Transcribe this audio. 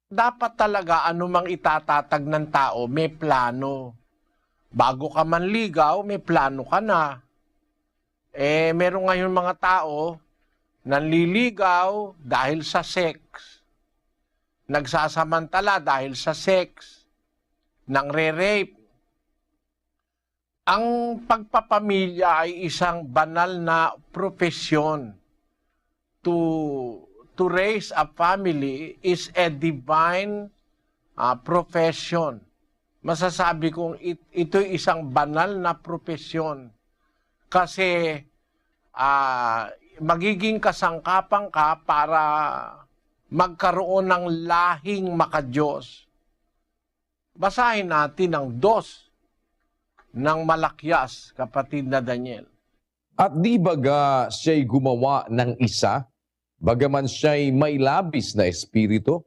dapat talaga anumang itatatag ng tao, may plano. Bago ka manligaw, may plano ka na. Meron ngayon mga tao, nanliligaw dahil sa sex. Nagsasamantala dahil sa sex. Nangre-rape. Ang pagpapamilya ay isang banal na profesyon. To raise a family is a divine profession. Masasabi kong ito'y isang banal na profesyon. Kasi magiging kasangkapan ka para magkaroon ng lahing makadiyos. Basahin natin ang 2 ng Malakyas, kapatid na Daniel. At di baga siya'y gumawa ng isa, bagaman siya'y may labis na espiritu?